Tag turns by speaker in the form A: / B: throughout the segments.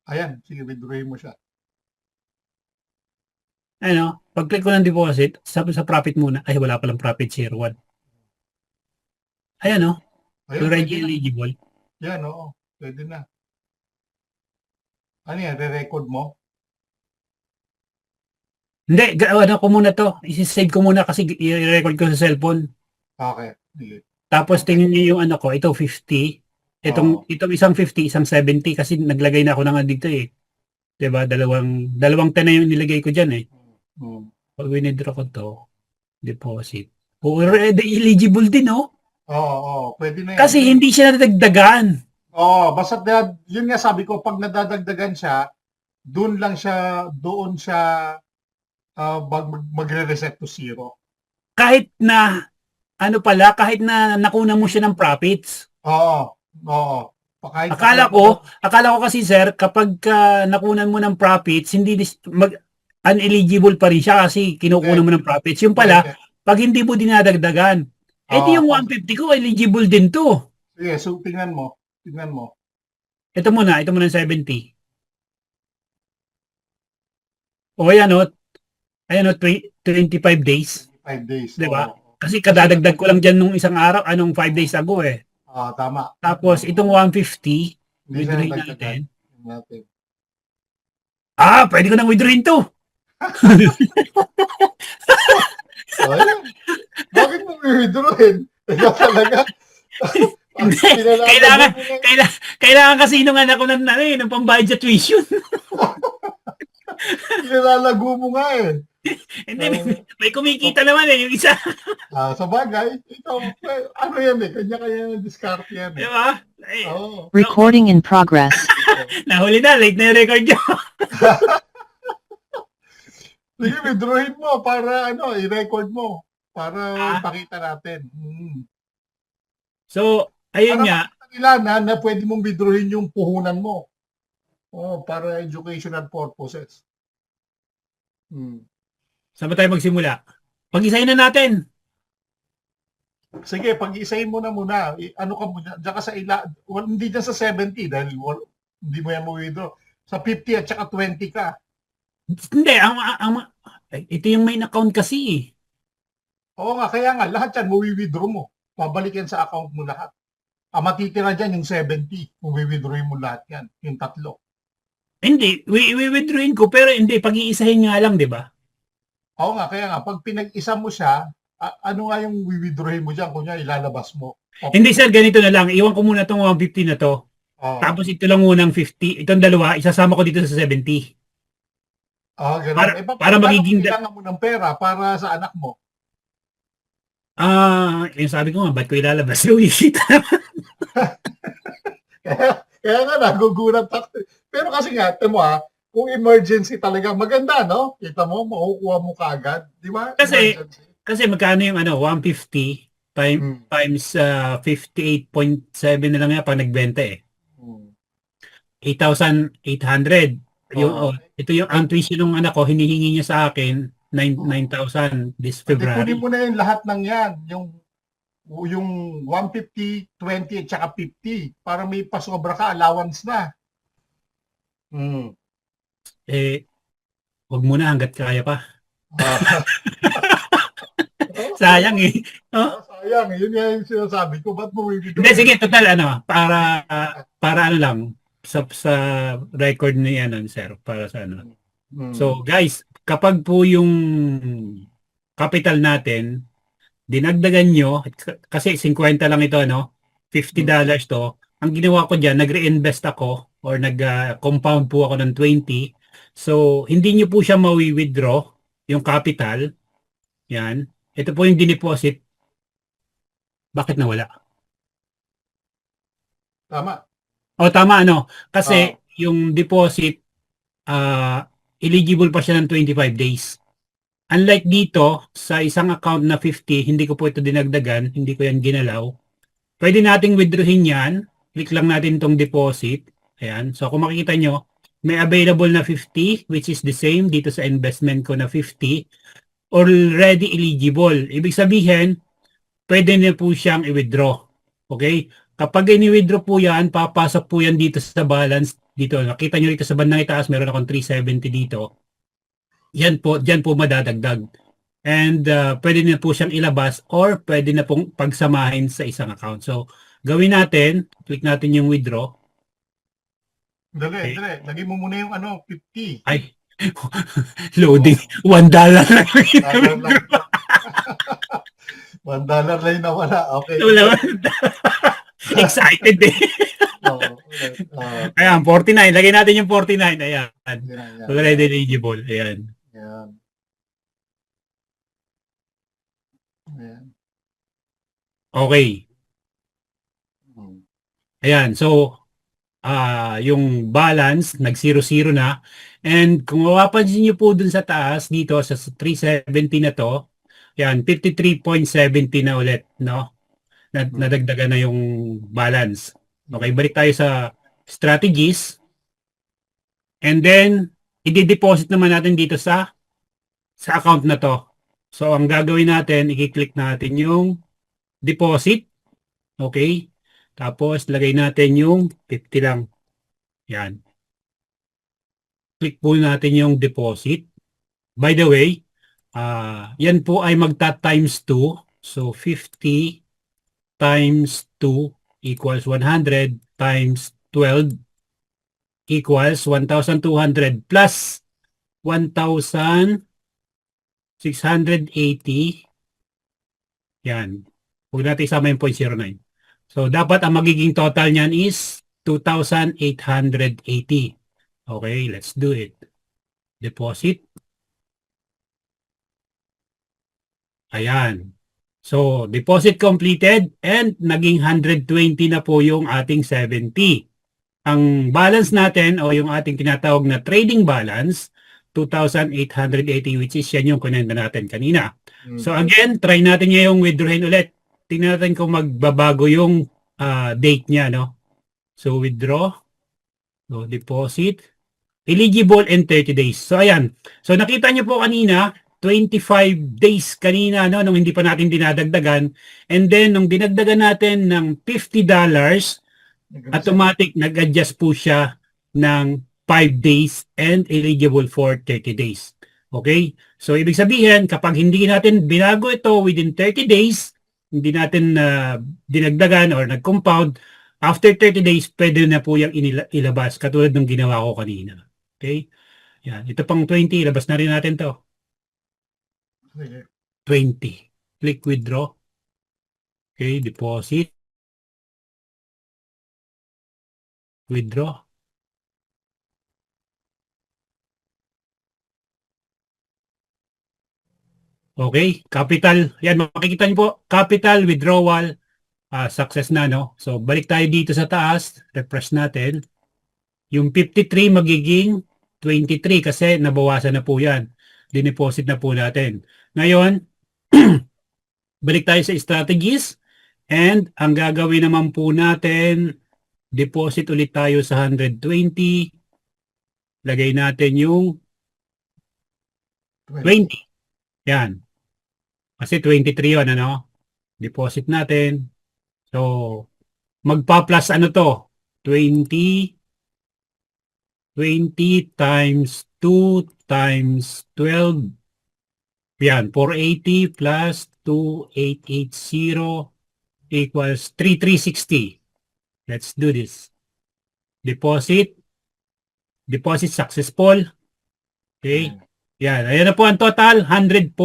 A: Ayan, sige, withdrawin mo siya.
B: Ano, pag-click ko ng deposit, sa profit muna. Ay, wala palang profit share 1. Ayan, oh,
A: Ayun,
B: already
A: pwede na.
B: eligible.
A: Yan, oo. Pwede na. Ano yan, re-record mo?
B: Hindi, ano ko muna to. I-save ko muna kasi i-record ko sa cellphone.
A: Okay, sige.
B: Tapos tingnan niyo yung ano ko, ito 50.
A: Oo.
B: Itong isang 50, isang 70 kasi naglagay na ako ng dito eh. 'Di ba? Dalawang 10 na yung nilagay ko diyan eh.
A: Mm.
B: Pag winidraw ko to, deposit. Already eligible din oh.
A: Oo, oo, pwede na yan.
B: Kasi hindi siya nadagdagan.
A: Oo, basta yun nga sabi ko, pag nadadagdagan siya, doon siya magre-reset to zero.
B: Kahit na kahit na nakuna mo siya ng profits.
A: Oo, oo. Kahit
B: Akala ko, akala ko kasi sir, kapag nakunan mo ng profits, hindi uneligible pa rin siya kasi kinukunan mo ng profits. Yung pala,
A: hindi.
B: pag hindi mo dinadagdagan, eh di
A: Oo,
B: yung 150 ko, eligible din to.
A: sige, so tingnan mo. Tingnan mo.
B: Ito muna 70. O ayan o, 25 days.
A: 5 days.
B: 'Di ba?
A: Oo.
B: Kasi
A: Kasi
B: kadadagdag ko lang dyan nung isang araw, 5 days ago eh.
A: tama.
B: Tapos itong 150,
A: Hindi siya
B: withdrawin
A: nadagdagan.
B: natin.
A: Natin.
B: Pwede ko nang withdrawin to.
A: Ayan. Bakit mo i-withdrawin? Ikaw talaga.
B: Hindi,
A: Pinalalaban
B: kailangan,
A: mo na.
B: kailangan kasi nung anak ko ng pambayad sa tuition.
A: Pinalalago mo nga eh.
B: Hindi, may kumikita naman eh, yung isa.
A: Sa bagay, ikaw, ano yan eh, kanya-kanya ng diskarte yan
B: Di
A: eh.
B: ba?
A: Oo.
C: Recording in progress.
B: Nahuli na, late na yung record nyo.
A: Sige, withdrawin mo para i-record mo. Para
B: Ah,
A: ipakita natin.
B: so, ayun
A: Para
B: nga.
A: makita nila na pwede mong withdrawin yung puhunan mo. Para educational purposes.
B: Saan ba tayo magsimula? Pag-isahin na natin.
A: Sige, pag-isahin mo na muna. Ano ka muna, diyan ka sa hindi dyan sa 70 dahil hindi mo yan mo-withdraw. Sa 50 at saka 20 ka.
B: Hindi, ito yung main account kasi eh.
A: Oo nga, kaya nga, lahat yan, mo-withdraw mo. Pabalik yan sa account mo lahat. Matitira dyan yung 70 kung withdrawin mo lahat yan, yung tatlo.
B: Hindi, withdrawin ko, pero hindi, pag-iisahin nga lang, di ba?
A: Oo nga, kaya nga, pag pinag-isa mo siya, ano nga yung withdrawin mo dyan? Kunya, ilalabas mo.
B: Hindi sir, ganito na lang. Iwan ko muna itong 150 na to.
A: Oo.
B: Tapos ito lang munang 50. Itong dalawa, isasama ko dito sa 70.
A: Ganun.
B: Para magiging...
A: kailangan mo ng pera para sa anak mo?
B: Yung sabi ko nga, ba't ko ilalabas? Luwisita naman.
A: Kaya nga, nagugulat ako. Pero kasi nga, mo kung emergency talaga, maganda, no? Kita mo, makukuha mo kaagad. Di ba?
B: Kasi magkano yung 150 times 58.7 na lang yan pag nagbenta eh. 8,800. Ito yung ang tuition ng anak ko, hinihingi niya sa akin 9,000 this February.
A: Kunin mo na yung lahat ng yan. Yung 150, 20 at saka 50 para may pasobra ka, allowance na.
B: Wag muna hanggat kaya pa. Sayang eh.
A: Sayang, yun yung sinasabi ko. Ba't mo withdraw?
B: Hindi, sige, total para ano lang sa record ni sir, para sa ano. So guys, kapag po yung capital natin dinagdagan nyo, kasi 50 lang ito, $50 to. Ang ginawa ko dyan, nag-reinvest ako or nag-compound po ako ng 20. So, hindi nyo po siya mawi-withdraw, yung capital. Yan. Ito po yung dineposit. Bakit nawala?
A: Tama.
B: Tama, Kasi yung deposit, eligible pa siya ng 25 days. Unlike dito, sa isang account na 50, hindi ko po ito dinagdagan, hindi ko yan ginalaw. Pwede nating withdrawin yan. Click lang natin itong deposit. Ayan. So kung makikita nyo, may available na 50, which is the same dito sa investment ko na 50. Already eligible. Ibig sabihin, pwede na po siyang i-withdraw. Okay? Kapag ini-withdraw po yan, papasok po yan dito sa balance dito, nakita nyo dito sa bandang itaas, meron akong 370 dito. Diyan po madadagdag. And pwede na po siyang ilabas or pwede na pong pagsamahin sa isang account. So, gawin natin, click natin yung withdraw.
A: Dali,
B: Okay.
A: dali. Lagay mo muna yung 50.
B: Ay, loading. $1 lang.
A: Dollar lang. $1 lang yung nawala. Okay.
B: Wala. Excited eh.
A: Oo.
B: Ayan, 49. Lagay natin yung 49. Ayan.
A: Yan.
B: Already eligible. Ayan.
A: Yan. Yan.
B: Okay.
A: Hmm.
B: Ayan. So, yung balance, nag-0-0 na. And kung mapapansin nyo po dun sa taas, dito sa 370 na to, yan, 53.70 na ulit, no? Nadagdagan na yung balance. Okay, balik tayo sa strategies. And then, i-deposit naman natin dito sa account na to. So, ang gagawin natin, i-click natin yung deposit. Okay? Tapos, lagay natin yung 50 lang. Yan. Click po natin yung deposit. By the way, yan po ay magta-times 2. So, 50 times 2 equals 100 times 12 equals 1,200 plus 1,680. Yan. Huwag natin isama yung 0.09. So, dapat ang magiging total niyan is 2,880. Okay, let's do it. Deposit. Ayan. So, deposit completed and naging 120 na po yung ating 70. Ang balance natin o yung ating tinatawag na trading balance, 2,880 which is yan yung kunenda natin kanina. So again, try natin yung withdrawin ulit. Tingnan natin kung magbabago yung date niya, no? So, withdraw. So, deposit. Eligible in 30 days. So, ayan. So, nakita niyo po kanina, 25 days kanina, no, nung hindi pa natin dinadagdagan. And then, nung dinagdagan natin ng $50, automatic nag-adjust po siya ng 5 days and eligible for 30 days. Okay? So, ibig sabihin, kapag hindi natin binago ito within 30 days, hindi natin dinagdagan or nag-compound, after 30 days, pwede na po yung ilabas, katulad ng ginawa ko kanina. Okay? Yan. Ito pang 20, ilabas na rin natin to. 20. Click withdraw. Okay, deposit. Withdraw. Okay, capital. Yan, makikita niyo po, capital withdrawal, success na, no? So, balik tayo dito sa taas, refresh natin. Yung 53 magiging 23 kasi nabawasan na po yan. Dineposit na po natin. Ngayon, balik tayo sa strategies and ang gagawin naman po natin, deposit ulit tayo sa 120. Lagay natin yung 20. Yan. Kasi 23 yun, ano? Deposit natin. So, magpa-plus ano to? 20 times 2 times 12. Yan, 480 plus 2880 equals 3360. Let's do this. Deposit. Deposit successful. Okay. Yan. Ayan na po ang total, 140.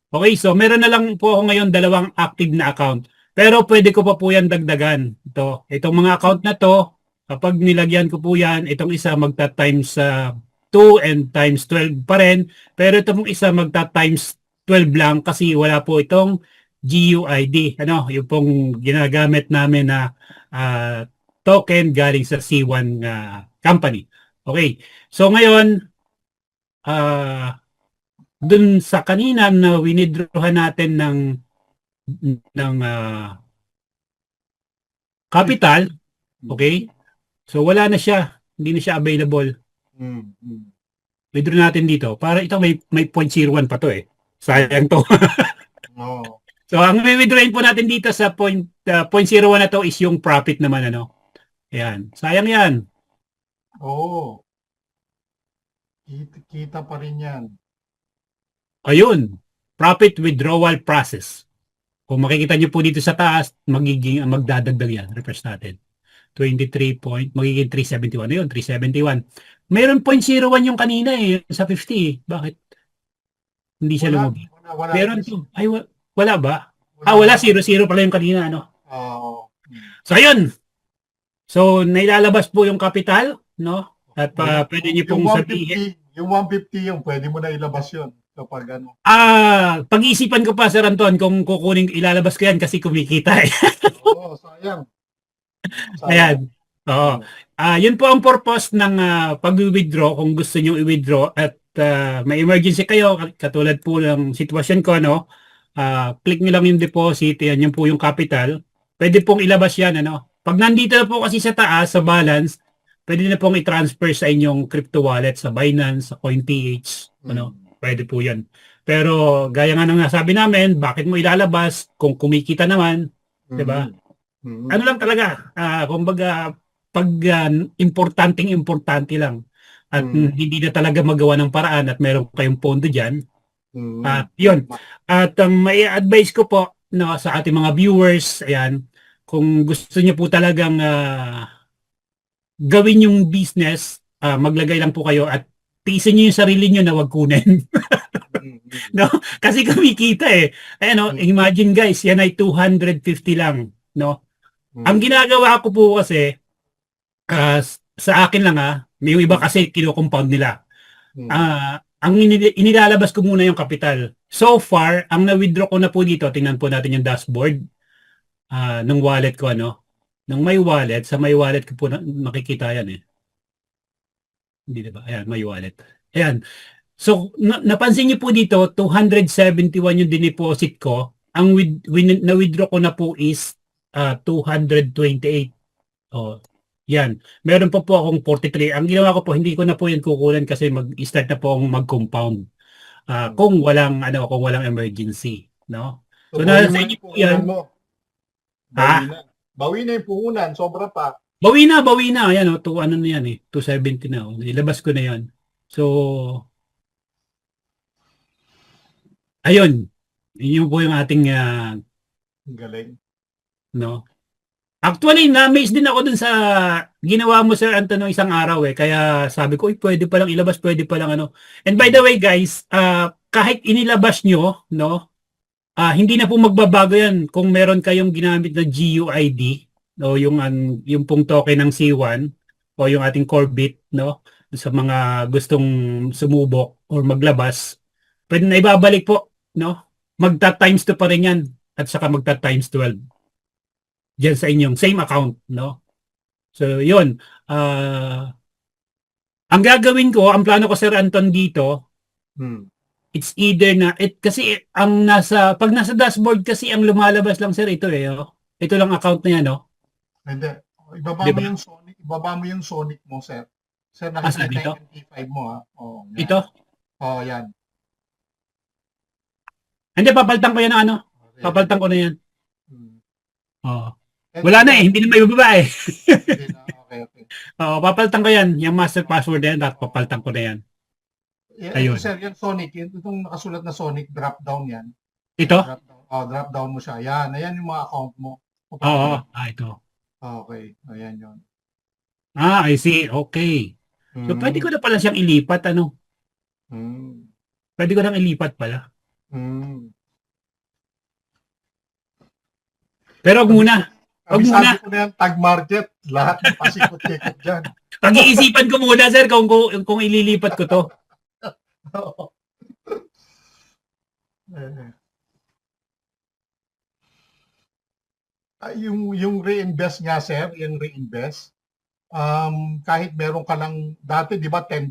B: Okay, so meron na lang po ako ngayon dalawang active na account. Pero pwede ko pa po yan dagdagan. Itong mga account na to, kapag nilagyan ko po yan, itong isa magta-times 2 and times 12 pa rin. Pero itong isa magta-times 12 lang kasi wala po itong GUID. Ano, yung pong ginagamit namin na token galing sa C1 company. Okay, so ngayon, dun sa kanina na winidrawhan natin ng capital, okay? So wala na siya, hindi na siya available. Withdraw natin dito. Para ito may 0.01 pa to eh. Sayang to. So ang withdrawin po natin dito sa 0.01 na to is yung profit naman, ano. Ayan. Sayang yan.
A: Oo. Kita pa rin yan.
B: Ayun, profit withdrawal process. Kung makikita niyo po dito sa taas, magdadagdag yan. Refresh natin. 23 point, magiging 371. Ayun, 371. Mayroon 0.01 yung kanina eh, sa 50. Bakit hindi siya
A: Wala,
B: lumabas?
A: wala.
B: Meron to. Ay, wala ba?
A: Wala
B: Wala.
A: naman.
B: 0-0 pala yung kanina, ano?
A: Oo.
B: So, ayun. So, nailalabas po yung kapital, no? At pwede niyo
A: Yung
B: pong sabihin.
A: 150, yung 150 yung pwede mo na ilabas yun kapag ano.
B: Pag-iisipan ko pa, Sir Anton, kung kukunin, ilalabas ko yan kasi kumikita eh.
A: Oo, sayang. Sayang.
B: Ayan. Oo.
A: Hmm.
B: Yun po ang purpose ng pag-withdraw kung gusto niyo i-withdraw at may emergency kayo katulad po ng sitwasyon ko ano, click niyo lang yung deposit, yan yung po yung capital. Pwede pong ilabas yan ano. Pag nandito na po kasi sa taas sa balance, pwede na pong i-transfer sa inyong crypto wallet sa Binance, sa CoinPH, ano. Pwede po 'yan. Pero gaya nga ng nasabi namin, bakit mo ilalabas kung kumikita naman, 'di ba? Ano lang talaga, kumbaga, pag importante lang at hindi na talaga magawa ng paraan at meron kayong pondo dyan, yun. At may advice ko po no, sa ating mga viewers, ayan, kung gusto niyo po talagang gawin yung business, maglagay lang po kayo at tiisin niyo yung sarili niyo na wag kunin. No? Kasi kumikita eh. Ayan, no? Imagine guys, yan ay 250 lang. No? Ang ginagawa ko po kasi, sa akin lang may iba kasi kino-compound nila. Ang inilalabas ko muna yung kapital. So far, ang na-withdraw ko na po dito, tingnan po natin yung dashboard ng wallet ko ano. Ng my wallet, sa my wallet ko po makikita yan eh. Hindi diba? Ayan, my wallet. Ayan. So, napansin niyo po dito, 271 yung dineposit ko. Ang na-withdraw ko na po is 228. Oh, yan. Meron pa po akong 43. Ang ginawa ko po, hindi ko na po yan kukunan kasi mag-start na po akong mag-compound. Kung walang emergency, no?
A: So,
B: So,
A: bawi
B: nasa
A: mo
B: inyo
A: yung
B: po
A: puhunan
B: yan.
A: mo. Bawi
B: Ha?
A: na. Bawi na yung puhunan. Sobra pa.
B: Bawi na. Ayan, oh, ano na yan eh. 270 na. Oh. Ilabas ko na yan. So, ayun. Yun po yung ating,
A: Ang galing.
B: no? Actually, na-amaze din ako dun sa ginawa mo, Sir Anton, nung isang araw eh. Kaya sabi ko, pwede palang ilabas, pwede palang ano. And by the way, guys, kahit inilabas nyo, no, hindi na po magbabago yan kung meron kayong ginamit na GUID, no, yung pong token ng C1 o yung ating Corbit, no, sa mga gustong sumubok or maglabas, pwede na ibabalik po, no. Magta-times 2 pa rin yan at saka magta-times 12 diyan sa inyong same account, no? So, yun. Ang gagawin ko, ang plano ko, Sir Anton, dito, it's either na, kasi pag nasa dashboard kasi, ang lumalabas lang, sir, ito eh, oh. Ito lang account na yan, no?
A: Hindi. Ibaba
B: Di
A: mo
B: ba?
A: yung Sonic. Ibaba mo yung Sonic mo, sir. Sir,
B: Saan
A: nakikita
B: dito?
A: yung T5 mo, ha? Oo, yan.
B: Ito?
A: Oo, yan.
B: Hindi, papalitan ko yan ng ano.
A: Okay.
B: Papalitan ko na yan.
A: Hmm.
B: Oh. Wala na eh, hindi na may ibaba eh.
A: Hindi na. Okay.
B: Oo, papalitan ko yan. Yung master password na yan, dapat papalitan ko na yan.
A: Ito,
B: Ayun.
A: sir, yung Sonic, itong nakasulat na Sonic, drop down yan.
B: Ito?
A: Drop down. Drop down mo siya. Yan, ayan yung mga account mo.
B: Oo, ito.
A: Okay, ayan yun.
B: I see. Okay. So, pwede ko na pala siyang ilipat, ano? Pwede ko nang ilipat pala. Pero wag muna. Wag muna.
A: Sabi ko na yan, tag market. Lahat ng pasikot-sikot dyan.
B: Pag-iisipan ko muna, sir, kung ililipat ko to. Yung reinvest nga, sir, yung reinvest, kahit meron ka lang, dati di ba $10?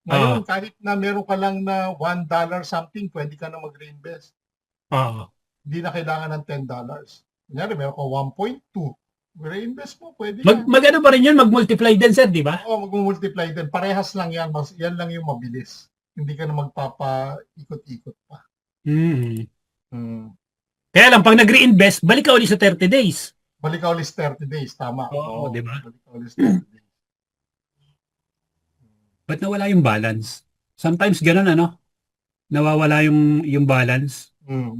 B: Ngayon, kahit na meron ka lang na $1 something, pwede ka na mag-reinvest. Hindi na kailangan ng $10. Kunyari, meron ka 1.2. Reinvest mo, pwede yan. Mag-ano pa rin yun? Mag-multiply din, sir, di ba?
A: Oo, mag-multiply din. Parehas lang yan. Yan lang yung mabilis. Hindi ka na magpapa-ikot-ikot pa.
B: Kaya lang, pag nag-reinvest, balik ka ulit sa 30 days.
A: Balik ka ulit 30 days, tama.
B: Oo, di ba?
A: Balik ka ulit 30 days.
B: ba't nawala yung balance? Sometimes ganun ano, nawawala yung balance.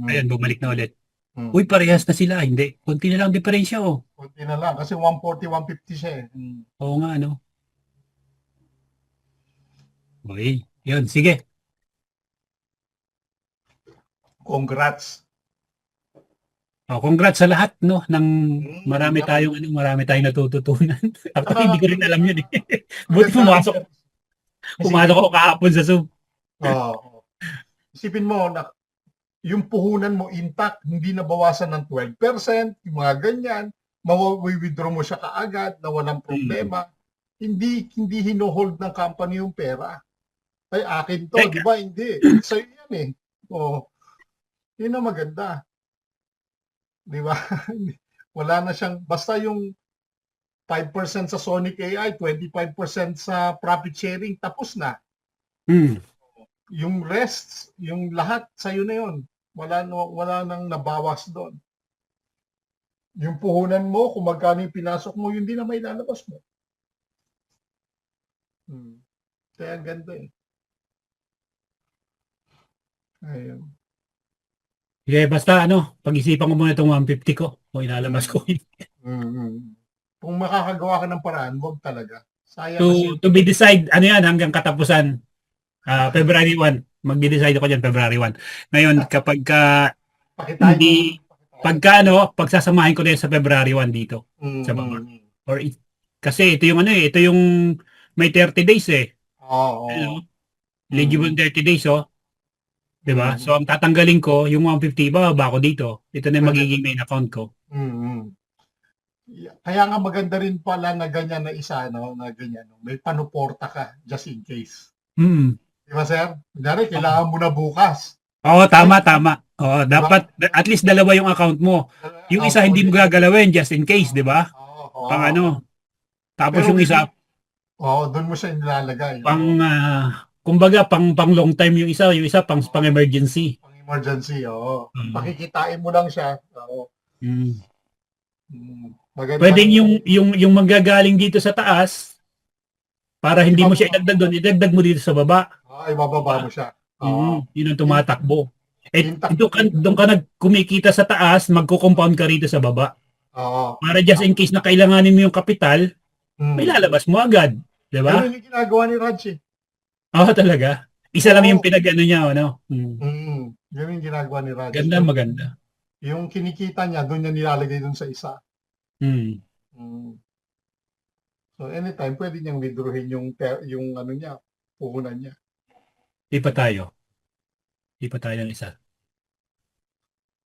B: Ayan, bumalik na ulit. Uy, parehas na sila. Hindi, konti na lang diferensya oh.
A: Kunti na lang kasi 140, 150 siya eh.
B: Oo nga ano. Okay, yun, sige.
A: Congrats.
B: Oh, congrats sa lahat no ng marami
A: Yan.
B: marami tayong natututunan. Actually, hindi ko rin alam yun eh. Buti
A: Maganda rin yan.
B: pumasok ako kahapon sa Zoom.
A: Oo. Isipin mo na yung puhunan mo intact, hindi nabawasan ng 12%, yung mga ganyan, mawi-withdraw mo siya kaagad na walang problema. Hindi hinohold ng company yung pera. Ay, akin to,
B: Teka.
A: di ba? Hindi. Sa'yo yan eh. Oh, yun ang maganda. Di ba? Wala na siyang, basta yung 5% sa Sonic AI, 25% sa profit sharing, tapos na.
B: Hmm.
A: Yung rest, yung lahat sa'yo na yun. Wala nang nabawas doon. Yung puhunan mo, kung magkano yung pinasok mo, yun din na may lalabas mo. Kaya ang ganda eh. Ayun.
B: Sige, basta ano, pag-isipan ko muna itong 150 ko o ilalabas ko.
A: Kung makakagawa ka ng paraan, wag talaga. Sayang kasi.
B: To be decide, ano yan, hanggang katapusan. February 1. Magde-decide ako dyan, February 1. Ngayon, kapag
A: Pakitain
B: hindi, pagsasamahin ko na yan sa February 1 dito. Sa baba. Kasi ito yung ano eh, ito yung may 30 days eh.
A: Oo.
B: Ano? Legible 30 days oh. Diba? So, ang tatanggalin ko, yung 150, bababa ko dito. Ito na yung magiging main account ko.
A: Kaya nga maganda rin pala na ganyan na isa, no? Na ganyan, no? May panuporta ka, just in case. Di ba, sir? Kunyari, kailangan mo na bukas.
B: Oo, tama. Oo, dapat at least dalawa yung account mo. Yung isa hindi mo gagalawin just in case, di ba? Pang ano. Tapos
A: Pero
B: yung isa
A: doon mo siya nilalagay.
B: kumbaga pang long time yung isa pang emergency.
A: Pang emergency, oo. Pakikitain mo lang siya. Oo. Maganda.
B: Pwedeng yung manggagaling dito sa taas para hindi mo siya idagdag doon, idagdag mo dito sa baba.
A: Ibababa mo siya.
B: Yun ang tumatakbo. Doon ka kumikita sa taas, magko-compound ka rito sa baba. Para just in case na kailanganin mo yung kapital, may lalabas mo agad. Di ba?
A: Ano yung ginagawa ni Raj eh?
B: Oo, talaga. Isa lang yung pinag-ano niya, ano?
A: Yun yung ginagawa ni Raj.
B: Ganda, maganda.
A: Yung kinikita niya, doon niya nilalagay doon sa isa. So anytime, pwede niyang withdrawin yung ano niya, puhunan niya.
B: Di pa tayo ng isa.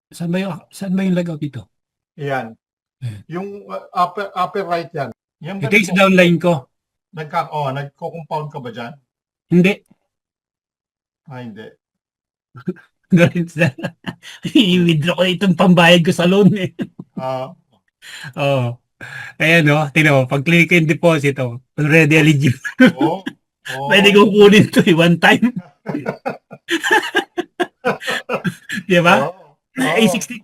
B: Saan ba yung lagout dito?
A: Yan. Yung upper right yan.
B: Ito yung sa downline ko.
A: Nagko-compound ka ba dyan?
B: Hindi.
A: Hindi.
B: I-withdraw ko itong pambayad ko sa loan eh. Ayan o, tingnan mo, pag-click yung deposit, already eligible. Pwede kong kunin ito one time. Di ba? 59,000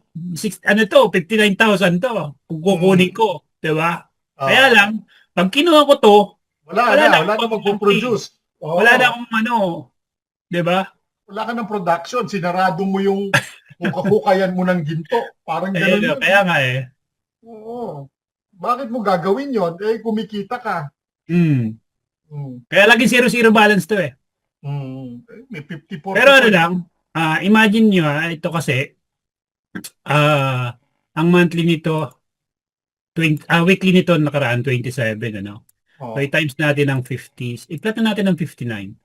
B: to. Kung kukunin ko. Di ba? Kaya lang, pag kinuha ko to,
A: wala na magpo-produce.
B: Wala na akong di ba?
A: Wala ka ng production. Sinarado mo yung hukayan mo ng ginto. Parang gano'n.
B: Kaya nga eh.
A: Oo. Bakit mo gagawin yon? Kumikita ka.
B: Kaya laging 0-0 balance to eh.
A: May 54.
B: Pero ano lang, imagine nyo ito kasi, ang monthly nito, weekly nito nakaraan 27, ano? So i-times natin ng 50, i-flat na natin ng 59.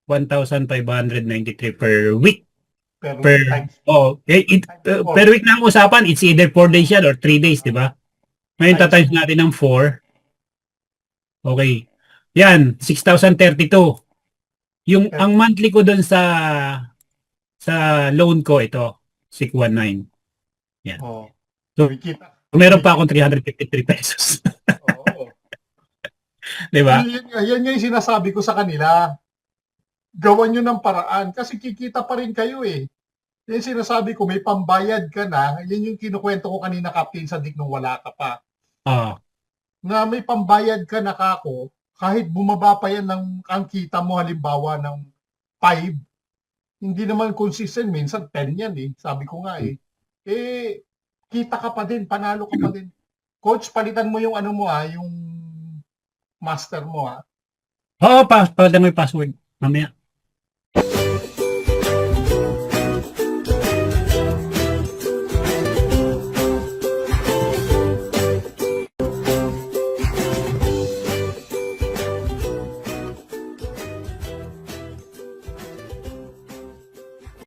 B: 1,593 per week. Per week na ang usapan, it's either 4 days yan or 3 days, di ba? Ngayon tatimes natin ng 4. Okay. Yan, 6,032. Ang monthly ko doon sa loan ko ito, 619. Yan. So, meron pa akong 353 pesos. Di ba?
A: Yan yung sinasabi ko sa kanila. Gawan nyo ng paraan kasi kikita pa rin kayo eh. Yan sinasabi ko, may pambayad ka na. Yan yung kinukwento ko kanina, Captain Sadik, nung wala ka pa. Na may pambayad ka na kako, kahit bumaba pa yan ang kita mo halimbawa ng 5, hindi naman consistent. Minsan 10 yan eh. Sabi ko nga eh. Kita ka pa din, panalo ka pa din. Coach, palitan mo yung ano mo yung master mo
B: Oo, palitan mo yung password. Mamaya.